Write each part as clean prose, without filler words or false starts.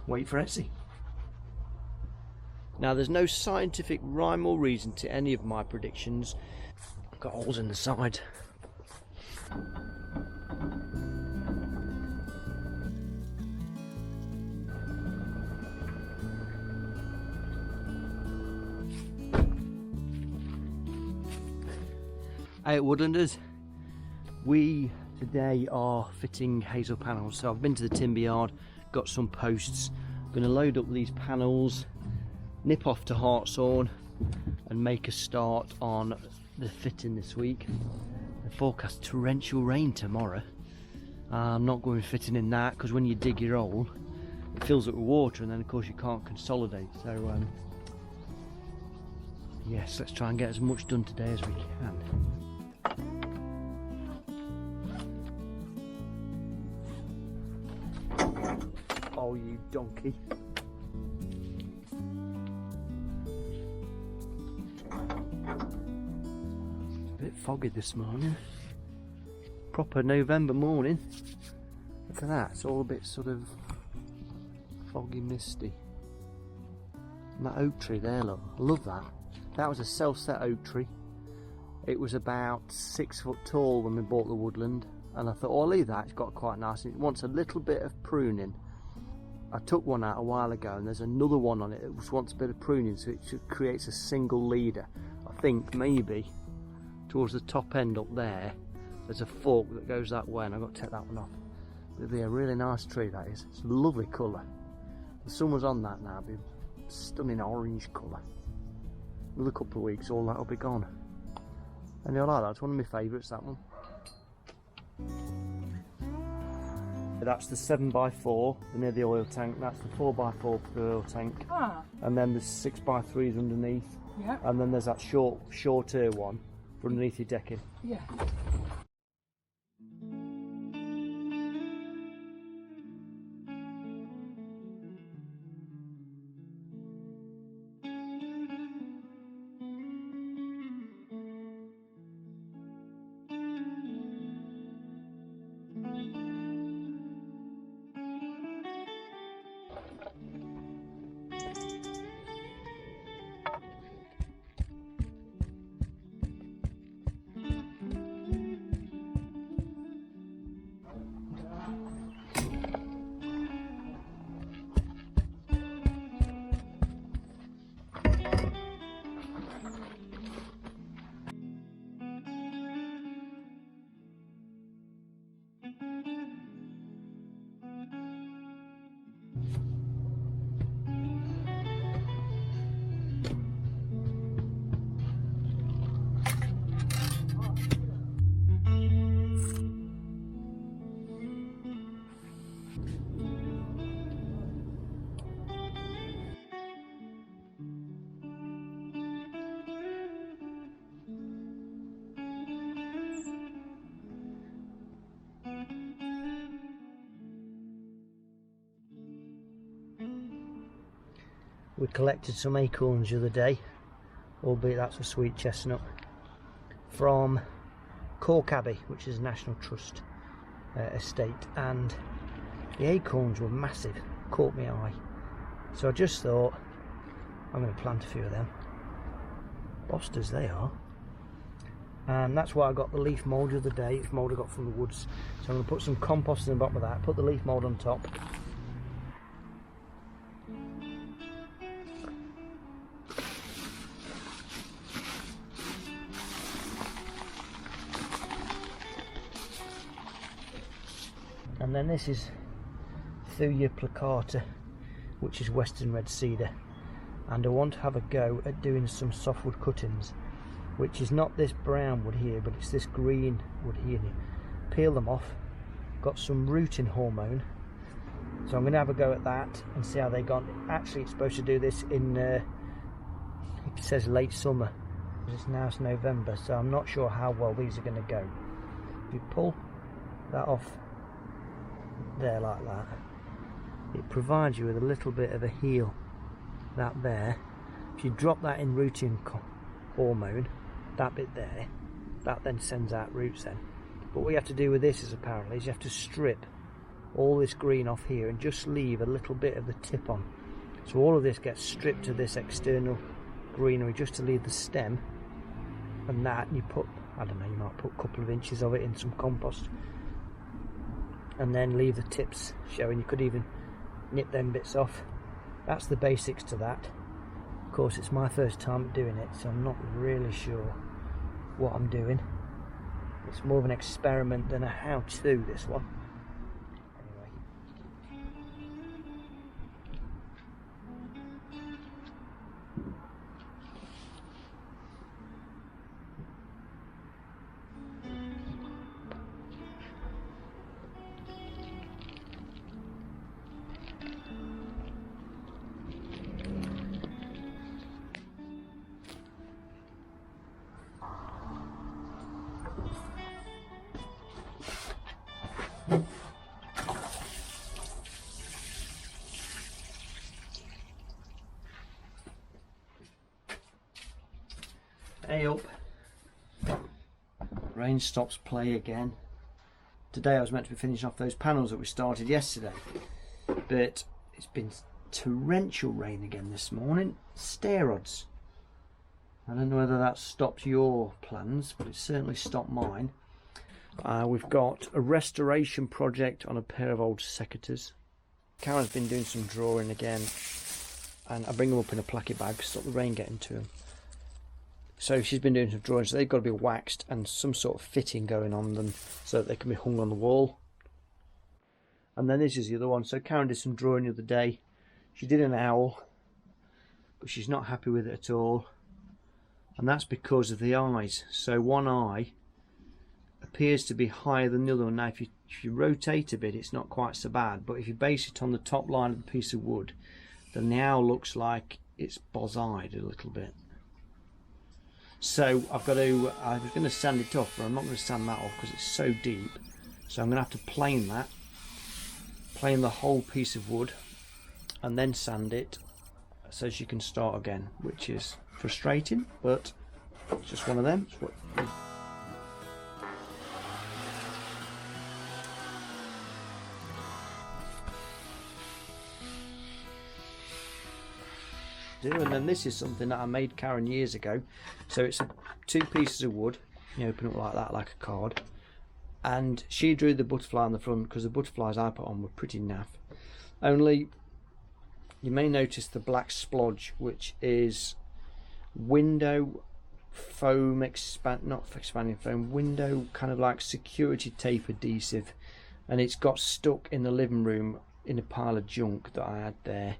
wait for Etsy. Now there's no scientific rhyme or reason to any of my predictions. I've got holes in the side. Hey at Woodlanders, we today are fitting hazel panels. So I've been to the timber yard, got some posts, going to load up these panels, nip off to Hartshorn and make a start on the fitting this week. The forecast torrential rain tomorrow. I'm not going fitting in that because when you dig your hole it fills up with water and then of course you can't consolidate. So yes, let's try and get as much done today as we can. Oh, you donkey. A bit foggy this morning. Proper November morning. Look at that, it's all a bit sort of foggy, misty. And that oak tree there, look, I love that. That was a self-set oak tree. It was about 6 foot tall when we bought the Woodland. And I thought, oh, I'll leave that, it's got quite nice. It wants a little bit of pruning. I took one out a while ago and there's another one on it that wants a bit of pruning, so it creates a single leader. I think maybe towards the top end up there there's a fork that goes that way and I've got to take that one off. It'll be a really nice tree, that is. It's a lovely colour. The sun was on that now, it'll be a stunning orange colour. Another couple of weeks all that'll be gone. And I like that, it's one of my favourites, that one. That's the 7x4 near the oil tank. That's the 4x4 for the oil tank. Ah. And then there's 6x3s underneath. Yeah. And then there's that shorter one for underneath your decking. Yeah. We collected some acorns the other day, albeit that's a sweet chestnut, from Cork Abbey, which is a National Trust estate, and the acorns were massive, caught my eye. So I just thought, I'm going to plant a few of them. Bosters they are. And that's why I got the leaf mould the other day. It's mould I got from the woods. So I'm going to put some compost in the bottom of that, put the leaf mould on top. And then this is Thuja plicata, which is Western Red Cedar. And I want to have a go at doing some softwood cuttings, which is not this brown wood here, but it's this green wood here. Peel them off, got some rooting hormone, so I'm going to have a go at that and see how they got. Actually, it's supposed to do this in, it says late summer, now it's November, so I'm not sure how well these are going to go. If you pull that off there like that, it provides you with a little bit of a heel. That there, if you drop that in rooting hormone, that bit there, that then sends out roots then. But what you have to do with this is apparently is you have to strip all this green off here and just leave a little bit of the tip on. So all of this gets stripped of this external greenery just to leave the stem, and that you put, I don't know, you might put a couple of inches of it in some compost and then leave the tips showing. You could even nip them bits off. That's the basics to that. Of course, it's my first time doing it, so I'm not really sure what I'm doing. It's more of an experiment than a how-to, this one. Hey up. Rain stops play again. Today I was meant to be finishing off those panels that we started yesterday, but it's been torrential rain again this morning. Stair rods. I don't know whether that stopped your plans, but it certainly stopped mine. We've got a restoration project on a pair of old secateurs. Karen's been doing some drawing again, and I bring them up in a placket bag to stop the rain getting to them. So she's been doing some drawings, so they've got to be waxed and some sort of fitting going on them so that they can be hung on the wall. And then this is the other one. So Karen did some drawing the other day. She did an owl, but she's not happy with it at all. And that's because of the eyes. So one eye appears to be higher than the other one. Now if you rotate a bit, it's not quite so bad, but if you base it on the top line of the piece of wood, then the owl looks like it's boz-eyed a little bit. So I was going to sand it off, but I'm not going to sand that off because it's so deep. So I'm going to have to plane the whole piece of wood and then sand it so she can start again, which is frustrating, but it's just one of them. It's what do. And then this is something that I made Karen years ago. So it's two pieces of wood, you open it like that, like a card, and she drew the butterfly on the front because the butterflies I put on were pretty naff. Only you may notice the black splodge, which is window foam, not expanding foam, window kind of like security tape adhesive, and it's got stuck in the living room in a pile of junk that I had there,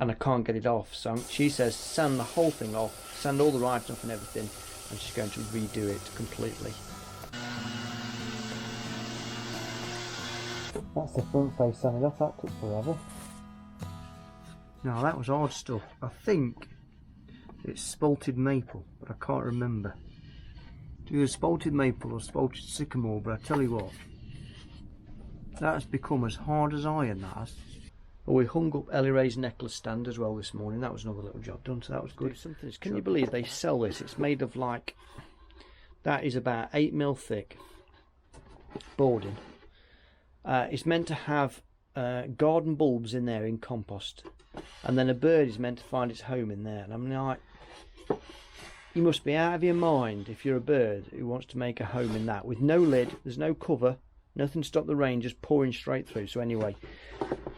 and I can't get it off. So she says sand the whole thing off, sand all the writing off and everything, and she's going to redo it completely. That's the front face sanded off. That took forever. No, that was hard stuff. I think it's spalted maple, but I can't remember. It's either spalted maple or spalted sycamore, but I tell you what, that has become as hard as iron, that has. Well, we hung up Ellie Ray's necklace stand as well this morning. That was another little job done, so that was good. Can you believe they sell this? It's made of like, that is about 8mm thick boarding. It's meant to have garden bulbs in there in compost, and then a bird is meant to find its home in there. And I'm like, you must be out of your mind if you're a bird who wants to make a home in that with no lid. There's no cover, nothing to stop the rain just pouring straight through. So anyway,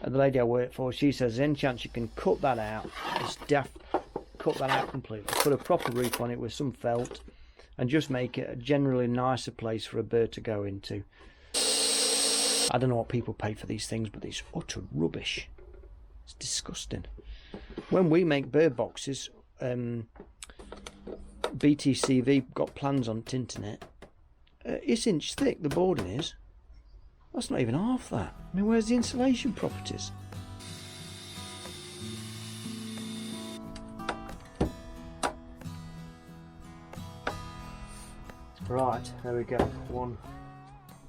the lady I work for, she says there's any chance you can cut that out. It's cut that out completely, put a proper roof on it with some felt, and just make it a generally nicer place for a bird to go into. I don't know what people pay for these things, but it's utter rubbish. It's disgusting. When we make bird boxes, BTCV got plans on the internet. It's inch thick, the boarding is. That's not even half that. I mean, where's the insulation properties? Right, there we go. One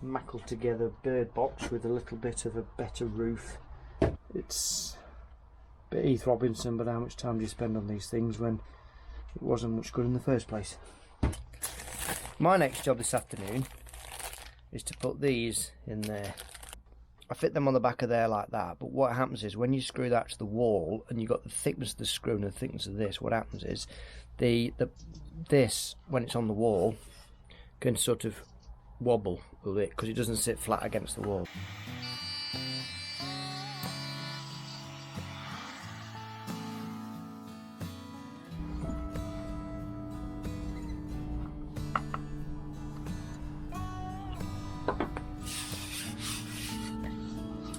mackled together bird box with a little bit of a better roof. It's a bit Heath Robinson, but how much time do you spend on these things when it wasn't much good in the first place? My next job this afternoon is to put these in there. I fit them on the back of there like that, but what happens is when you screw that to the wall and you've got the thickness of the screw and the thickness of this, what happens is this, when it's on the wall, can sort of wobble a bit because it doesn't sit flat against the wall.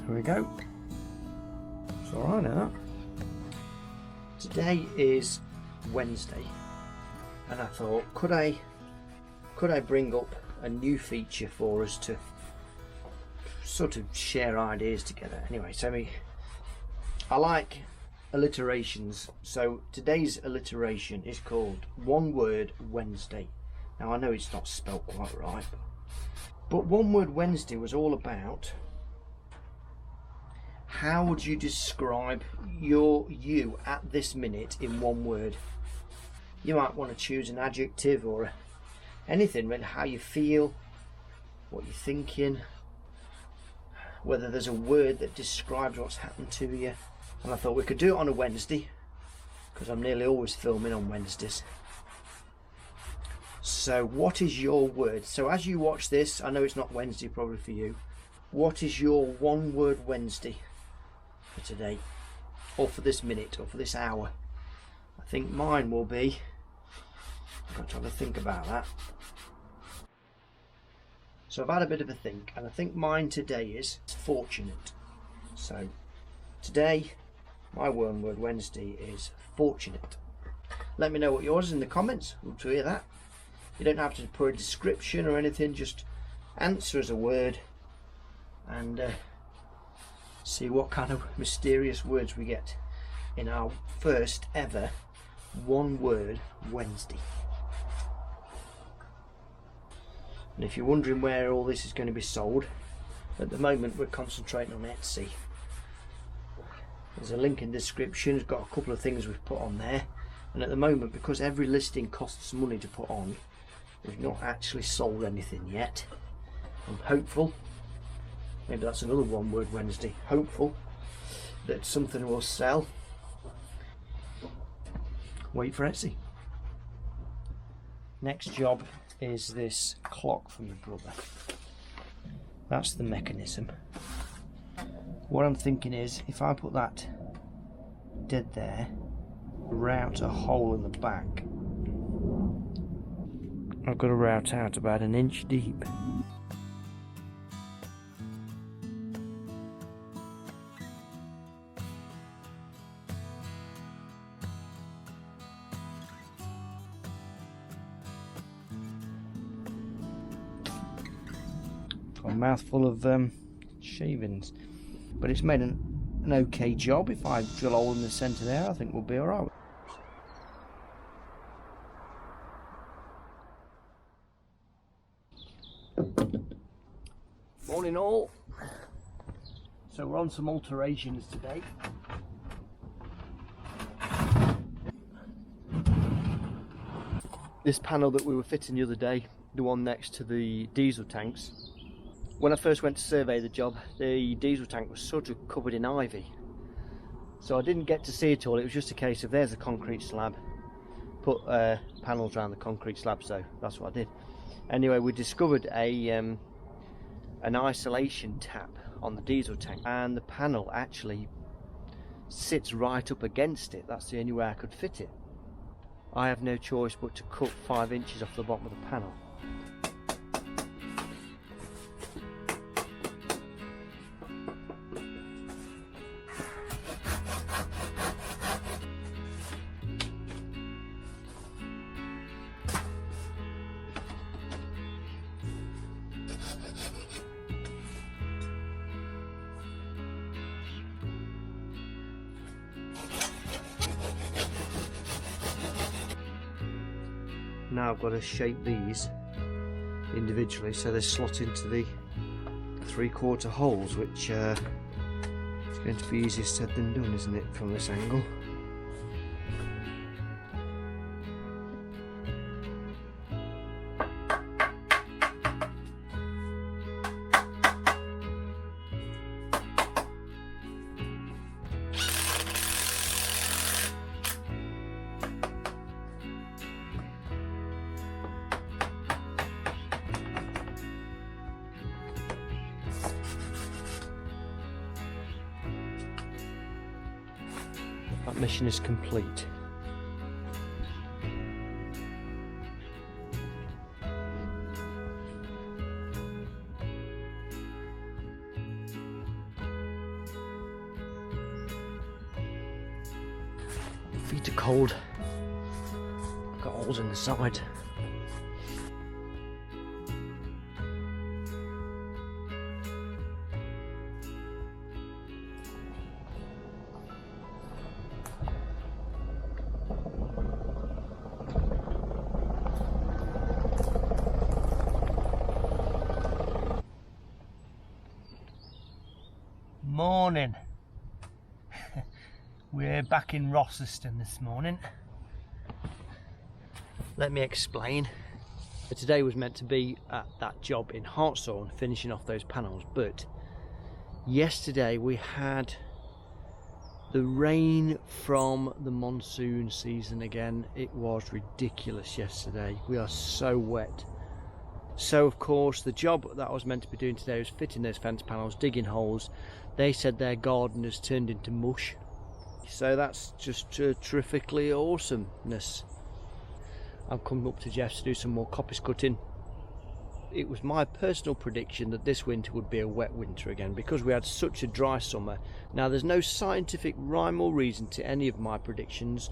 Here we go. It's alright now. Today is Wednesday, and I thought, could I bring up a new feature for us to sort of share ideas together? Anyway, I like alliterations, so today's alliteration is called One Word Wednesday. Now I know it's not spelt quite right, but One Word Wednesday was all about how would you describe you at this minute in one word. You might want to choose an adjective or anything, really, how you feel, what you're thinking, whether there's a word that describes what's happened to you. And I thought we could do it on a Wednesday, because I'm nearly always filming on Wednesdays. So what is your word? So as you watch this, I know it's not Wednesday probably for you, what is your one word Wednesday for today, or for this minute, or for this hour? I think mine will be, I've got to have a think about that. So I've had a bit of a think, and I think mine today is fortunate. So today, my one word Wednesday is fortunate. Let me know what yours is in the comments. Love to hear that. You don't have to put a description or anything, just answer as a word and see what kind of mysterious words we get in our first ever One Word Wednesday. And if you're wondering where all this is going to be sold, at the moment we're concentrating on Etsy. There's a link in the description, it's got a couple of things we've put on there, and at the moment, because every listing costs money to put on, we've not actually sold anything yet. I'm hopeful, maybe that's another One Word Wednesday, hopeful that something will sell. Wait for Etsy. Next job is this clock from your brother. That's the mechanism. What I'm thinking is, if I put that dead there, route a hole in the back, I've got to route out about 1 inch deep. A mouthful of shavings, but it's made an okay job. If I drill a hole in the centre there, I think we'll be alright. Morning all. So we're on some alterations today. This panel that we were fitting the other day, the one next to the diesel tanks, when I first went to survey the job, the diesel tank was sort of covered in ivy, so I didn't get to see it all. It was just a case of, there's a concrete slab, put panels around the concrete slab, so that's what I did. Anyway, we discovered an isolation tap on the diesel tank, and the panel actually sits right up against it. That's the only way I could fit it. I have no choice but to cut 5 inches off the bottom of the panel. Now I've got to shape these individually so they slot into the 3/4 holes, which is going to be easier said than done, isn't it, from this angle? that mission is complete. Feet are cold. I've got holes in the side. Morning. We're back in Rosseston this morning. Let me explain. Today was meant to be at that job in Hartshorn, finishing off those panels, but yesterday we had the rain from the monsoon season again. It was ridiculous yesterday. We are so wet. So of course the job that I was meant to be doing today was fitting those fence panels, digging holes. They said their garden has turned into mush. So that's just terrifically awesomeness. I've come up to Jeff's to do some more coppice cutting. It was my personal prediction that this winter would be a wet winter again because we had such a dry summer. Now there's no scientific rhyme or reason to any of my predictions,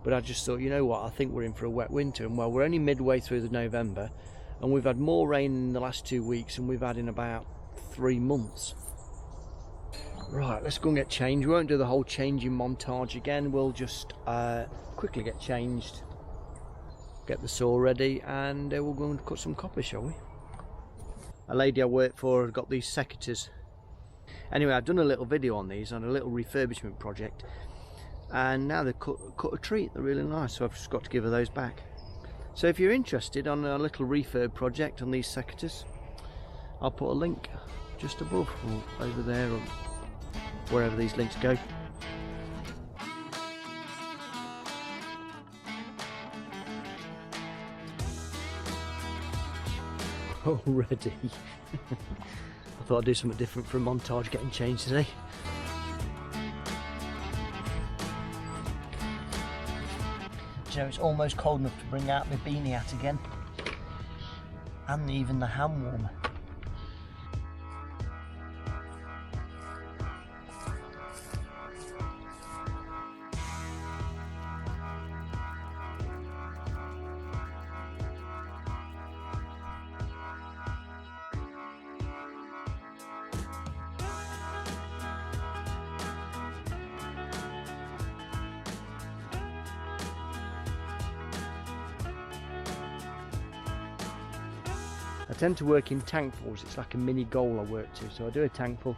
but I just thought, you know what, I think we're in for a wet winter. And well, we're only midway through the November and we've had more rain in the last 2 weeks than we've had in about 3 months. Right, let's go and get changed. We won't do the whole changing montage again. We'll just quickly get changed, get the saw ready, and we'll go and cut some coppice, shall we? A lady I work for has got these secateurs. Anyway, I've done a little video on these, on a little refurbishment project, and now they've cut a treat. They're really nice, so I've just got to give her those back. So if you're interested on a little refurb project on these secateurs, I'll put a link just above or over there or wherever these links go. Already. I thought I'd do something different for a montage getting changed today. So it's almost cold enough to bring out my beanie hat again, and even the hand warmer. I tend to work in tankfuls. It's like a mini goal I work to, so I do a tankful.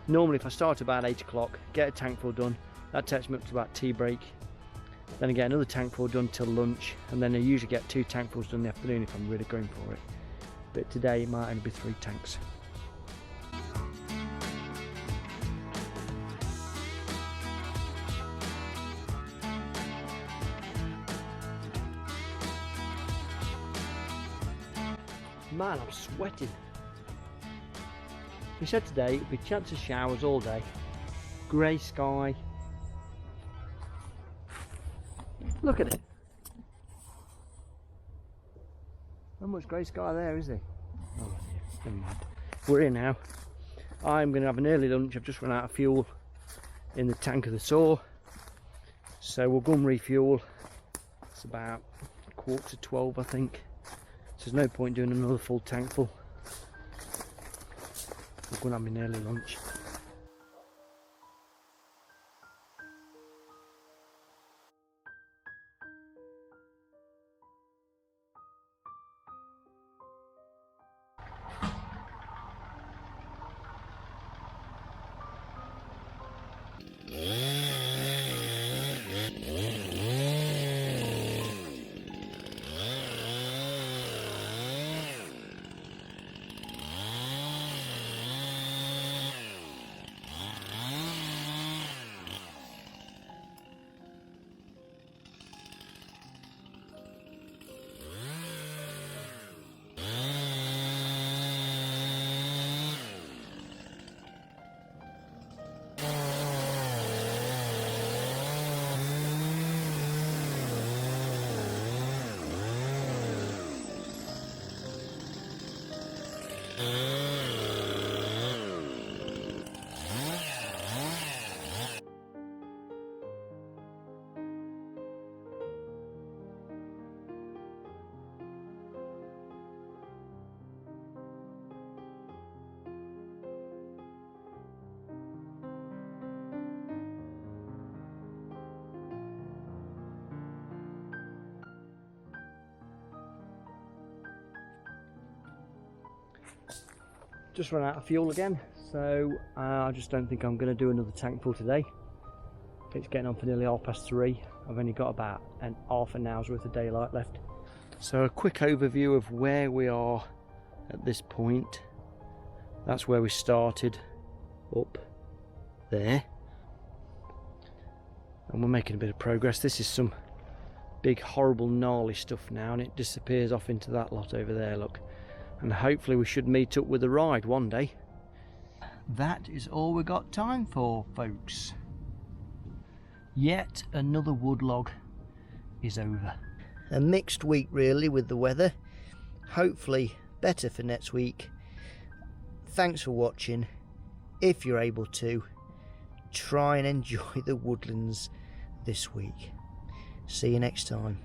Normally if I start about 8 o'clock, get a tankful done, that takes me up to about tea break, then I get another tankful done till lunch, and then I usually get 2 tankfuls done in the afternoon if I'm really going for it. But today it might only be 3 tanks. Man, I'm sweating. We said today it'd be a chance of showers all day. Grey sky. Look at it. Not much grey sky there, is there? Oh, never mind. We're here now. I'm going to have an early lunch. I've just run out of fuel in the tank of the saw, so we'll go and refuel. It's about 11:45, I think. So there's no point doing another full tank full. I'm going to have an early lunch. just run out of fuel again, so I just don't think I'm going to do another tank full today. It's getting on for nearly 3:30. I've only got about half an hour's worth of daylight left. So a quick overview of where we are at this point. That's where we started, up there, and we're making a bit of progress. This is some big horrible gnarly stuff now, and it disappears off into that lot over there, look. And hopefully we should meet up with a ride one day. That is all we got time for, folks. Yet another wood log is over. A mixed week really with the weather. Hopefully better for next week. Thanks for watching. If you're able to, try and enjoy the woodlands this week. See you next time.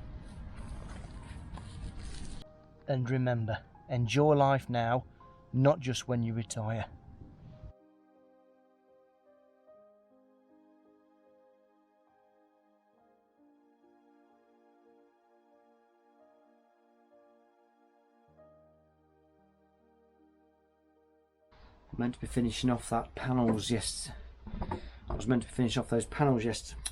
And remember, enjoy life now, not just when you retire. I'm meant to be finishing off that panels yesterday. I was meant to finish off those panels yesterday.